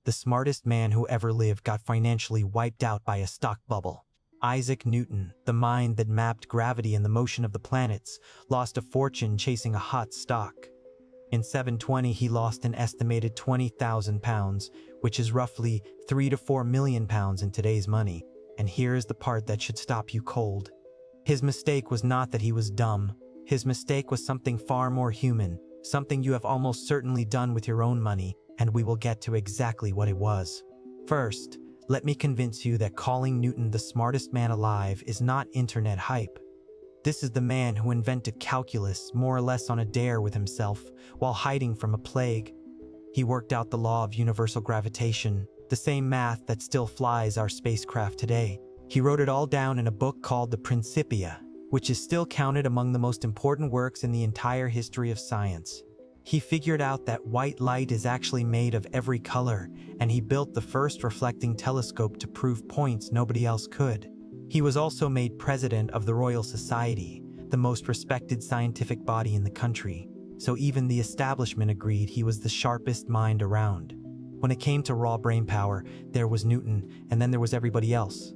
the smartest man who ever lived, got financially wiped out by a stock bubble. Isaac Newton, the mind that mapped gravity and the motion of the planets, lost a fortune chasing a hot stock. In 720, he lost an estimated £20,000, which is roughly 3 to 4 million pounds in today's money. And here's the part that should stop you cold. His mistake was not that he was dumb. His mistake was something far more human, something you have almost certainly done with your own money, and we will get to exactly what it was. First, let me convince you that calling Newton the smartest man alive is not internet hype. This is the man who invented calculus more or less on a dare with himself while hiding from a plague. He worked out the law of universal gravitation, the same math that still flies our spacecraft today. He wrote it all down in a book called the Principia, which is still counted among the most important works in the entire history of science. He figured out that white light is actually made of every color, and he built the first reflecting telescope to prove points nobody else could. He was also made president of the Royal Society, the most respected scientific body in the country, so even the establishment agreed he was the sharpest mind around. When it came to raw brain power, there was Newton, and then there was everybody else.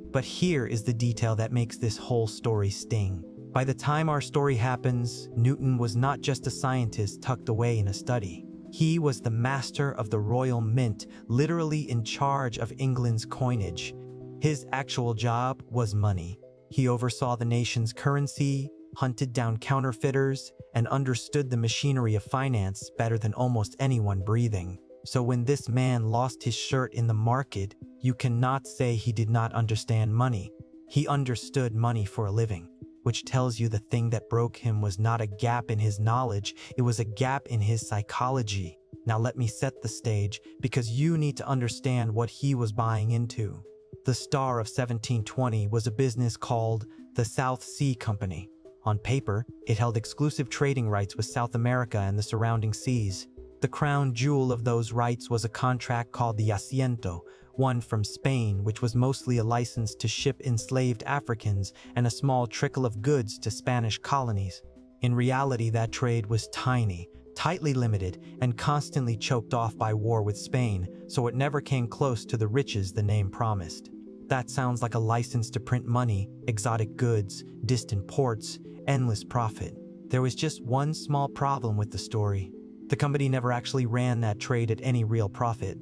But here is the detail that makes this whole story sting. By the time our story happens, Newton was not just a scientist tucked away in a study. He was the master of the Royal Mint, literally in charge of England's coinage. His actual job was money. He oversaw the nation's currency, hunted down counterfeiters, and understood the machinery of finance better than almost anyone breathing. So when this man lost his shirt in the market, you cannot say he did not understand money. He understood money for a living, which tells you the thing that broke him was not a gap in his knowledge, it was a gap in his psychology. Now let me set the stage, because you need to understand what he was buying into. The star of 1720 was a business called the South Sea Company. On paper, it held exclusive trading rights with South America and the surrounding seas. The crown jewel of those rights was a contract called the Asiento, won from Spain, which was mostly a license to ship enslaved Africans and a small trickle of goods to Spanish colonies. In reality, that trade was tiny, tightly limited, and constantly choked off by war with Spain, so it never came close to the riches the name promised. That sounds like a license to print money, exotic goods, distant ports, endless profit. There was just one small problem with the story. The company never actually ran that trade at any real profit.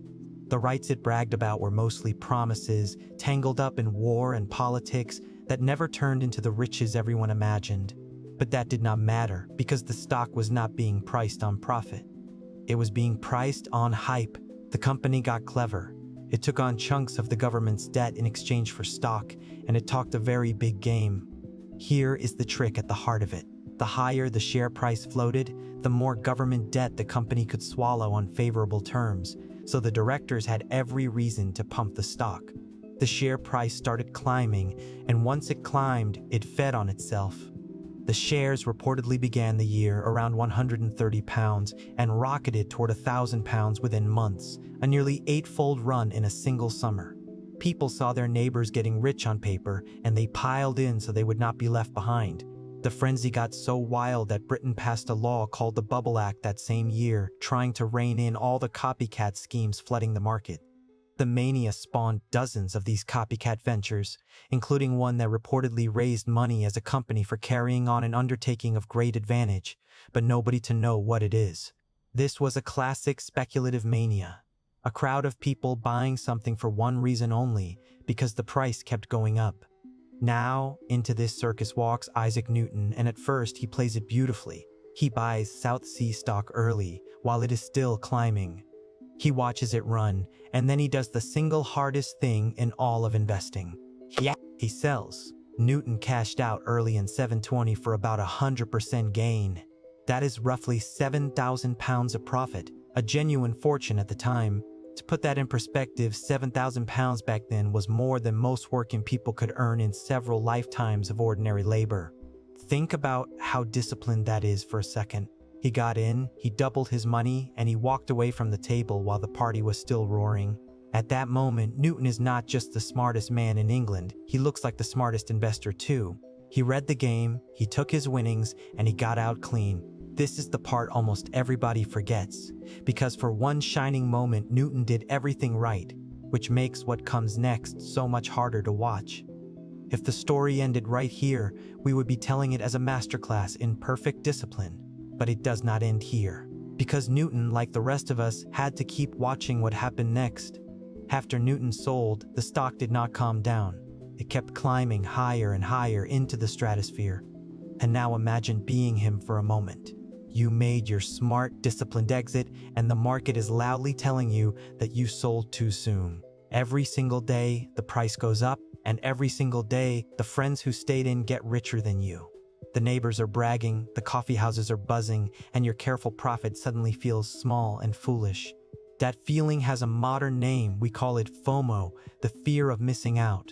The rights it bragged about were mostly promises, tangled up in war and politics that never turned into the riches everyone imagined. But that did not matter, because the stock was not being priced on profit. It was being priced on hype. The company got clever. It took on chunks of the government's debt in exchange for stock, and it talked a very big game. Here is the trick at the heart of it. The higher the share price floated, the more government debt the company could swallow on favorable terms, so the directors had every reason to pump the stock. The share price started climbing, and once it climbed, it fed on itself. The shares reportedly began the year around £130 and rocketed toward £1,000 within months, a nearly 8-fold run in a single summer. People saw their neighbors getting rich on paper, and they piled in so they would not be left behind. The frenzy got so wild that Britain passed a law called the Bubble Act that same year, trying to rein in all the copycat schemes flooding the market. The mania spawned dozens of these copycat ventures, including one that reportedly raised money as a company for carrying on an undertaking of great advantage, but nobody to know what it is. This was a classic speculative mania, a crowd of people buying something for one reason only, because the price kept going up. Now, into this circus walks Isaac Newton, and at first he plays it beautifully. He buys South Sea stock early, while it is still climbing. He watches it run, and then he does the single hardest thing in all of investing. He sells. Newton cashed out early in 720 for about 100% gain. That is roughly £7,000 of profit, a genuine fortune at the time. To put that in perspective, £7,000 back then was more than most working people could earn in several lifetimes of ordinary labor. Think about how disciplined that is for a second. He got in, he doubled his money, and he walked away from the table while the party was still roaring. At that moment, Newton is not just the smartest man in England, he looks like the smartest investor too. He read the game, he took his winnings, and he got out clean. this is the part almost everybody forgets, because for one shining moment Newton did everything right, which makes what comes next so much harder to watch. If the story ended right here, we would be telling it as a masterclass in perfect discipline. But it does not end here, because Newton, like the rest of us, had to keep watching what happened next. After Newton sold, the stock did not calm down. It kept climbing higher and higher into the stratosphere. And now imagine being him for a moment. You made your smart, disciplined exit, and the market is loudly telling you that you sold too soon. Every single day, the price goes up, and every single day, the friends who stayed in get richer than you. The neighbors are bragging, the coffee houses are buzzing, and your careful profit suddenly feels small and foolish. That feeling has a modern name. We call it FOMO, the fear of missing out.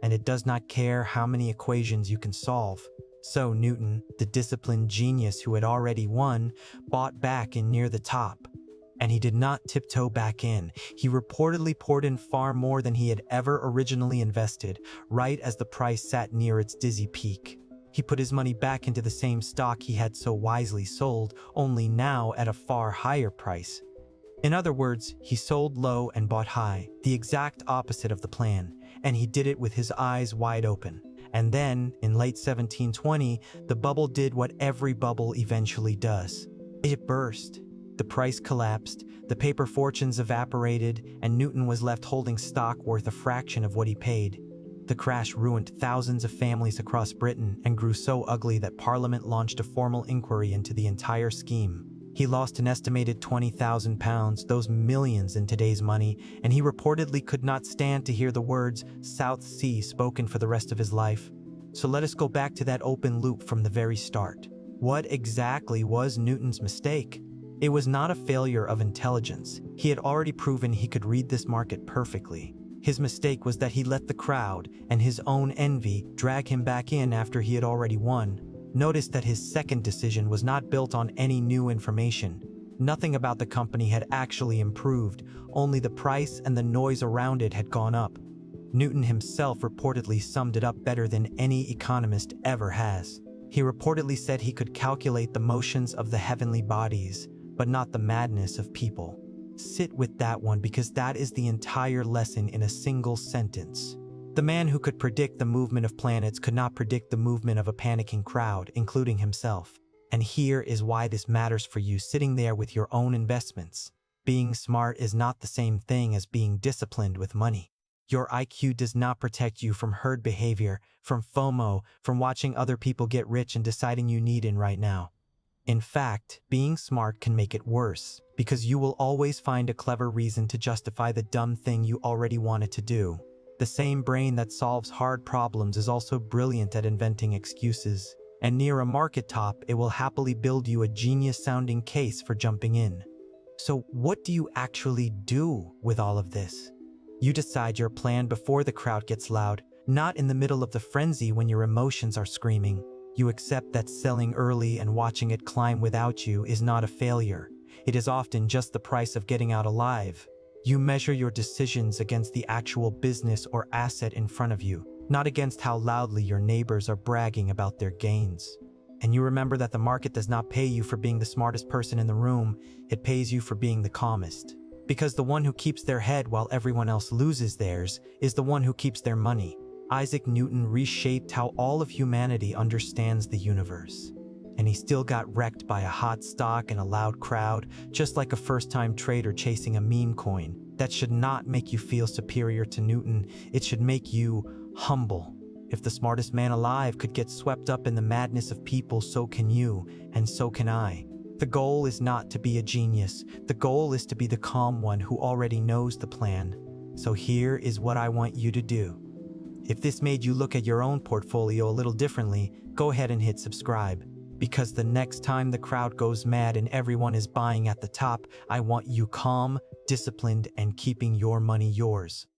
And it does not care how many equations you can solve. So Newton, the disciplined genius who had already won, bought back in near the top. And he did not tiptoe back in. He reportedly poured in far more than he had ever originally invested, right as the price sat near its dizzy peak. He put his money back into the same stock he had so wisely sold, only now at a far higher price. In other words, he sold low and bought high, the exact opposite of the plan, and he did it with his eyes wide open. And then, in late 1720, the bubble did what every bubble eventually does. It burst. The price collapsed, the paper fortunes evaporated, and Newton was left holding stock worth a fraction of what he paid. The crash ruined thousands of families across Britain and grew so ugly that Parliament launched a formal inquiry into the entire scheme. He lost an estimated £20,000, those millions in today's money, and he reportedly could not stand to hear the words South Sea spoken for the rest of his life. So let us go back to that open loop from the very start. What exactly was Newton's mistake? It was not a failure of intelligence. He had already proven he could read this market perfectly. His mistake was that he let the crowd and his own envy drag him back in after he had already won. Notice that his second decision was not built on any new information. Nothing about the company had actually improved, only the price and the noise around it had gone up. Newton himself reportedly summed it up better than any economist ever has. He reportedly said he could calculate the motions of the heavenly bodies, but not the madness of people. Sit with that one, because that is the entire lesson in a single sentence. The man who could predict the movement of planets could not predict the movement of a panicking crowd, including himself. And here is why this matters for you sitting there with your own investments. Being smart is not the same thing as being disciplined with money. Your IQ does not protect you from herd behavior, from FOMO, from watching other people get rich and deciding you need in right now. In fact, being smart can make it worse, because you will always find a clever reason to justify the dumb thing you already wanted to do. The same brain that solves hard problems is also brilliant at inventing excuses, and near a market top, it will happily build you a genius-sounding case for jumping in. So what do you actually do with all of this? You decide your plan before the crowd gets loud, not in the middle of the frenzy when your emotions are screaming. You accept that selling early and watching it climb without you is not a failure. It is often just the price of getting out alive. You measure your decisions against the actual business or asset in front of you, not against how loudly your neighbors are bragging about their gains. And you remember that the market does not pay you for being the smartest person in the room, it pays you for being the calmest. Because the one who keeps their head while everyone else loses theirs is the one who keeps their money. Isaac Newton reshaped how all of humanity understands the universe. And he still got wrecked by a hot stock and a loud crowd, just like a first-time trader chasing a meme coin. That should not make you feel superior to Newton. It should make you humble. If the smartest man alive could get swept up in the madness of people, so can you, and so can I. The goal is not to be a genius. The goal is to be the calm one who already knows the plan. So here is what I want you to do. If this made you look at your own portfolio a little differently, go ahead and hit subscribe. Because the next time the crowd goes mad and everyone is buying at the top, I want you calm, disciplined, and keeping your money yours.